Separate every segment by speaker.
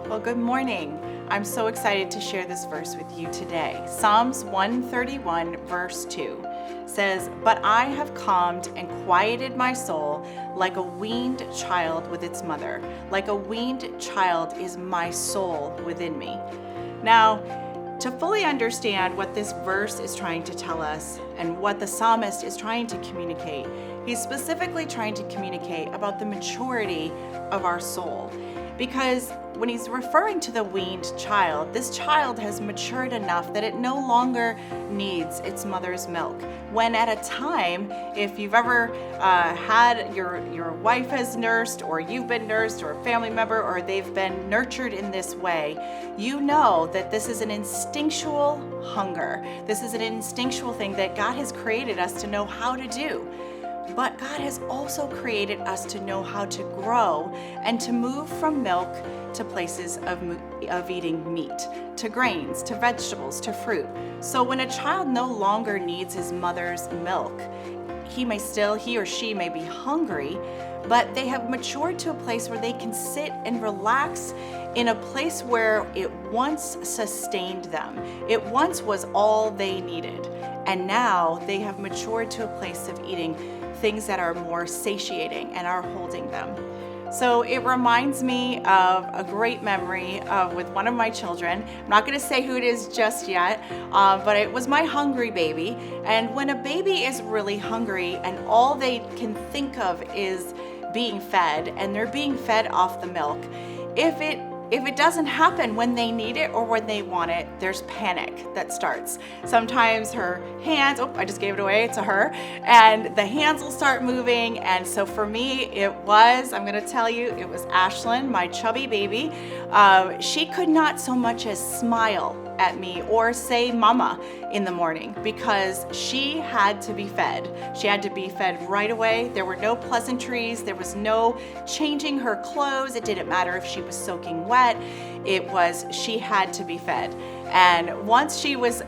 Speaker 1: Well, good morning. I'm so excited to share this verse with you today. Psalms 131 verse 2 says, "But I have calmed and quieted my soul like a weaned child with its mother. Like a weaned child is my soul within me." Now, to fully understand what this verse is trying to tell us and what the psalmist is trying to communicate, he's specifically trying to communicate about the maturity of our soul. Because when he's referring to the weaned child, this child has matured enough that it no longer needs its mother's milk. When at a time, if you've ever had your wife has nursed, or you've been nursed, or a family member, or they've been nurtured in this way, you know that this is an instinctual hunger. This is an instinctual thing that God has created us to know how to do. But God has also created us to know how to grow and to move from milk to places of eating meat, to grains, to vegetables, to fruit. So when a child no longer needs his mother's milk, he or she may be hungry, but they have matured to a place where they can sit and relax in a place where it once sustained them. It once was all they needed. And now they have matured to a place of eating things that are more satiating and are holding them. So it reminds me of a great memory with one of my children. I'm not going to say who it is just yet, but it was my hungry baby. And when a baby is really hungry and all they can think of is being fed, and they're being fed off the milk, if it doesn't happen when they need it or when they want it, there's panic that starts. Sometimes her hands, I just gave it away to her, and the hands will start moving. And so for me, I'm gonna tell you, it was Ashlyn, my chubby baby. She could not so much as smile at me or say mama in the morning because she had to be fed. She had to be fed right away. There were no pleasantries. There was no changing her clothes. It didn't matter if she was soaking wet. She had to be fed. And once she was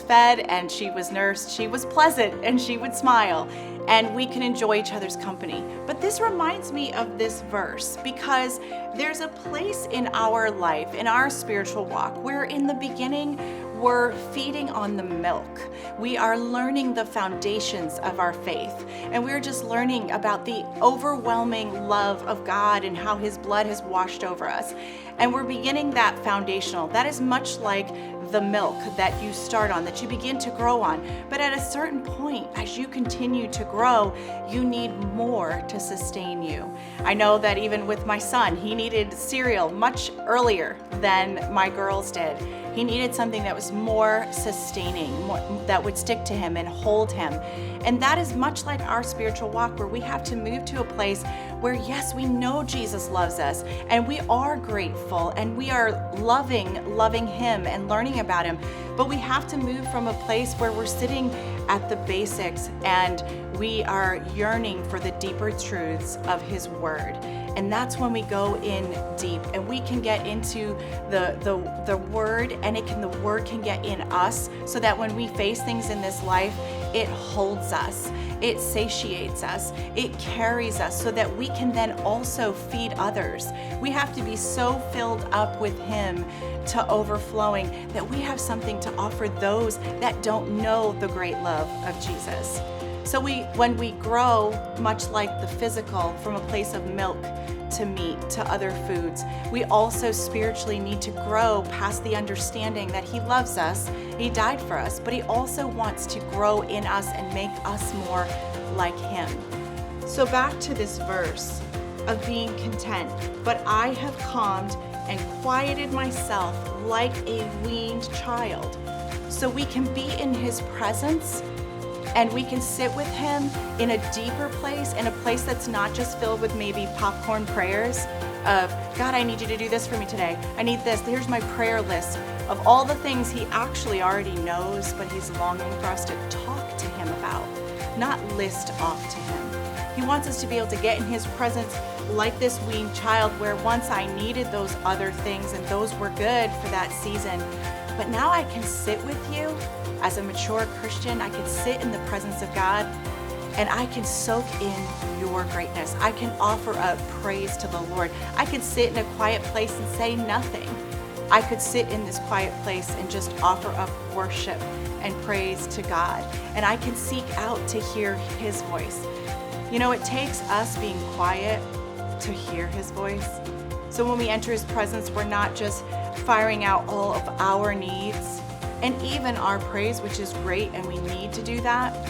Speaker 1: fed and she was nursed, she was pleasant and she would smile and we can enjoy each other's company. But this reminds me of this verse because there's a place in our life, in our spiritual walk, where in the beginning we're feeding on the milk. We are learning the foundations of our faith, and we're just learning about the overwhelming love of God and how His blood has washed over us. And we're beginning that foundational. That is much like the milk that you start on, that you begin to grow on. But at a certain point, as you continue to grow, you need more to sustain you. I know that even with my son, he needed cereal much earlier than my girls did. He needed something that was more sustaining, that would stick to him and hold him. And that is much like our spiritual walk, where we have to move to a place where, yes, we know Jesus loves us and we are grateful and we are loving Him and learning about Him. But we have to move from a place where we're sitting at the basics and we are yearning for the deeper truths of His Word. And that's when we go in deep and we can get into the Word, and the Word can get in us, so that when we face things in this life, it holds us, it satiates us, it carries us, so that we can then also feed others. We have to be so filled up with Him to overflowing that we have something to offer those that don't know the great love of Jesus. So when we grow, much like the physical, from a place of milk to meat to other foods, we also spiritually need to grow past the understanding that He loves us, He died for us, but He also wants to grow in us and make us more like Him. So back to this verse of being content. "But I have calmed and quieted myself like a weaned child." So we can be in His presence and we can sit with Him in a deeper place, in a place that's not just filled with maybe popcorn prayers of, "God, I need you to do this for me today. I need this. Here's my prayer list," of all the things He actually already knows, but He's longing for us to talk to Him about, not list off to Him. He wants us to be able to get in His presence like this weaned child, where once I needed those other things and those were good for that season, but now I can sit with you as a mature Christian. I can sit in the presence of God and I can soak in your greatness. I can offer up praise to the Lord. I could sit in a quiet place and say nothing. I could sit in this quiet place and just offer up worship and praise to God. And I can seek out to hear his voice. You know, it takes us being quiet to hear his voice. So when we enter his presence, we're not just firing out all of our needs and even our praise, which is great, and we need to do that.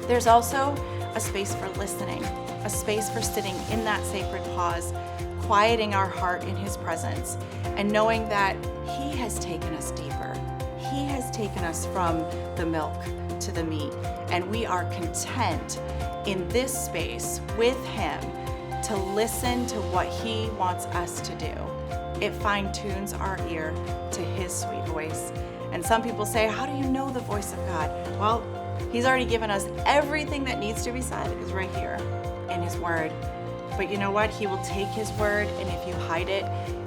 Speaker 1: There's also a space for listening, a space for sitting in that sacred pause, quieting our heart in his presence, and knowing that he has taken us deeper. He has taken us from the milk to the meat, and we are content in this space with him to listen to what he wants us to do. It fine-tunes our ear to his sweet voice. And some people say, how do you know the voice of God? Well, he's already given us everything that needs to be said is right here in his word. But you know what? He will take his word, and if you hide it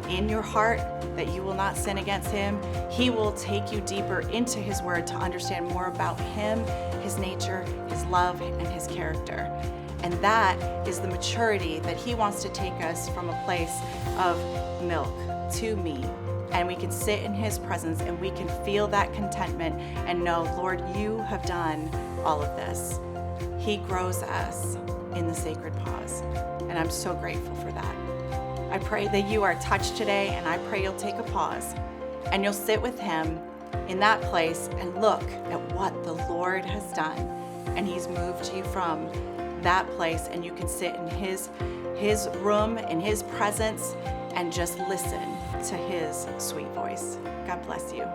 Speaker 1: in your heart that you will not sin against him, he will take you deeper into his word to understand more about him, his nature, his love, and his character. And that is the maturity that he wants to take us from a place of milk to meat. And we can sit in his presence and we can feel that contentment and know, Lord, you have done all of this. He grows us in the sacred pause. And I'm so grateful for that. I pray that you are touched today, and I pray you'll take a pause and you'll sit with him in that place and look at what the Lord has done. And he's moved you from that place, and you can sit in his room, in his presence, and just listen to his sweet voice. God bless you.